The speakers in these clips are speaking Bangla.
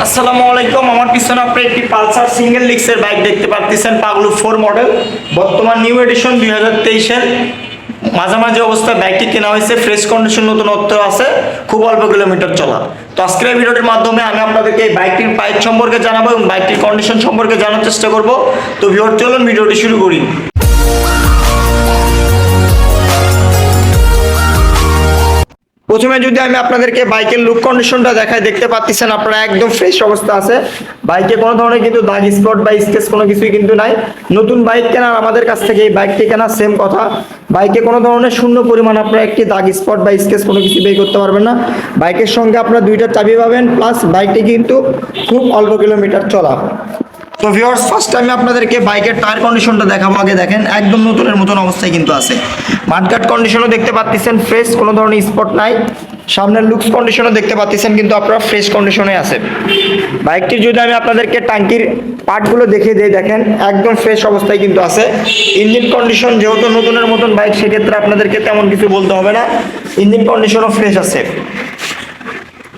আসসালামু আলাইকুম। আমার পিছনে আপনি একটি পালসার সিঙ্গেল ডিস্কের বাইক দেখতে পাচ্ছেন, পাগলু 4 মডেল, বর্তমান নিউ এডিশন 2023-এর মাঝামাঝি অবস্থায় বাইকটি কেনা হয়েছে। ফ্রেশ কন্ডিশন, নতুনত্ব আছে, খুব অল্প কিলোমিটার চলা। তো আজকের এই ভিডিওটির মাধ্যমে আমি আপনাদেরকে এই বাইকটির প্রাইস সম্পর্কে জানাবো এবং বাইকটির কন্ডিশন সম্পর্কে জানার চেষ্টা করব। তো ভিউয়ার, চলুন ভিডিওটি শুরু করি। প্রথমে যদি আমি আপনাদেরকে বাইকের লুক কন্ডিশনটা দেখাই, দেখতে পাচ্ছেন আপনারা একদম ফ্রেশ অবস্থা আছে। বাইকে কোনো ধরনের কিন্তু দাগ, স্পট বা স্কেচ কোনো কিছুই কিন্তু নাই। নতুন বাইক কেনার আমাদের কাছ থেকে এই বাইকটি কেনা সেম কথা। বাইকে কোনো ধরনের শূন্য পরিমাণ আপনারা একটি দাগ, স্পট বা স্কেচ কোনো কিছু বের করতে পারবেন না। বাইকের সঙ্গে আপনারা দুইটা চাবি পাবেন, প্লাস বাইকটি কিন্তু খুব অল্প কিলোমিটার চলা। তো ভিউয়ার্স, ফার্স্ট আমি আপনাদেরকে বাইকের টায়ার কন্ডিশনটা দেখাবো। আগে দেখেন, একদম নতুনের মতন অবস্থায় কিন্তু আছে। মাঠঘাট কন্ডিশনও দেখতে পাচ্ছেন ফ্রেশ, কোনো ধরনের স্পট নাই। সামনের লুকস কন্ডিশনও দেখতে পাচ্ছেন কিন্তু আপনারা ফ্রেশ কন্ডিশনে আছে। বাইকটির যদি আমি আপনাদেরকে ট্যাঙ্কির পার্টগুলো দেখিয়ে দিই, দেখেন একদম ফ্রেশ অবস্থায় কিন্তু আছে। ইঞ্জিন কন্ডিশন যেহেতু নতুনের মতন বাইক, সেক্ষেত্রে আপনাদেরকে তেমন কিছু বলতে হবে না, ইঞ্জিন কন্ডিশনও ফ্রেশ আছে।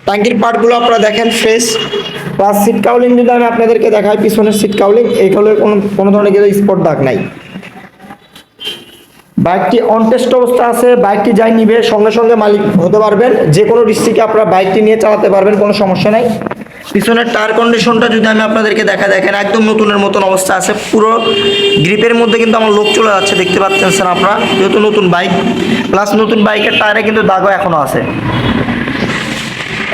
ট্যাঙ্কির পার্টগুলো আপনারা দেখেন ফ্রেশ। প্লাস সিট কাউলিং যদি আমি আপনাদেরকে দেখাই, পিছনের সিট কাউলিং, এইগুলো কোনো ধরনের কিন্তু স্পট দাগ নাই। বাইকটি অন টেস্ট অবস্থা আছে। বাইকটি যাই নিবে সঙ্গে সঙ্গে মালিক হতে পারবেন, যে কোনো ডিস্ট্রিক্টে আপনারা বাইকটি নিয়ে চালাতে পারবেন, কোনো সমস্যা নাই। পিছনের টায়ার কন্ডিশনটা যদি আমি আপনাদেরকে দেখেন একদম নতুনের মতন অবস্থা আছে। পুরো গ্রিপের মধ্যে কিন্তু আমার লোক চলে যাচ্ছে, দেখতে পাচ্ছেন আপনারা, যেহেতু নতুন বাইক। প্লাস নতুন বাইকের টায়ারে কিন্তু দাগও এখনো আছে।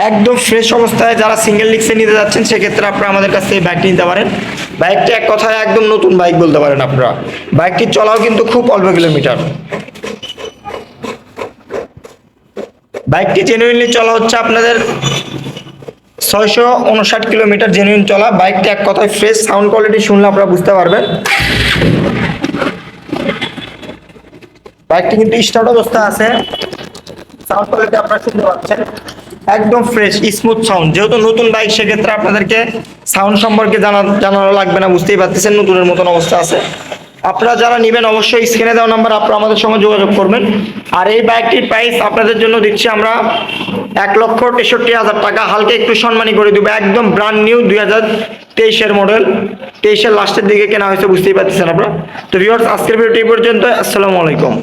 একদম ফ্রেশ অবস্থায় যারা সিঙ্গেল ডিস্কে নিতে যাচ্ছেন, সেক্ষেত্রে আপনারা আমাদের কাছ থেকে বাইকটি নিতে পারেন। বাইকটি এক কথায় একদম নতুন বাইক বলতে পারেন আপনারা। বাইকটি চলাও কিন্তু খুব অল্প কিলোমিটার। বাইকটি জেনুইনলি চলা হচ্ছে আপনাদের 659 কিলোমিটার জেনুইন চলা। বাইকটি এক কথায় ফ্রেশ। সাউন্ড কোয়ালিটি শুনলে আপনারা বুঝতে পারবেন। বাইকটি কিন্তু স্টার্ট অবস্থা আছে। সাউন্ড কোয়ালিটি আপনারা শুনতে পাচ্ছেন, একদম ফ্রেশ স্মুথ সাউন্ড। যেহেতু নতুন বাইক, সেক্ষেত্রে আপনাদেরকে সাউন্ড সম্পর্কে জানানো লাগবে না, বুঝতেই পারতেছেন নতুনের মতন অবস্থা আছে। আপনারা যারা নেবেন অবশ্যই স্ক্রিনে দেওয়া নাম্বার আপনারা আমাদের সঙ্গে যোগাযোগ করবেন। আর এই বাইকটির প্রাইস আপনাদের জন্য দিচ্ছি আমরা 1,63,000 টাকা। হালকা একটু সম্মানী করে দেবো। একদম ব্র্যান্ড নিউ 2023-এর মডেল, 23-এর লাস্টের দিকে কেনা হয়েছে, বুঝতেই পারতেছেন আপনারা। তো ভিউয়ার্স, আজকের ভিডিওটি এই পর্যন্ত। আসসালামু আলাইকুম।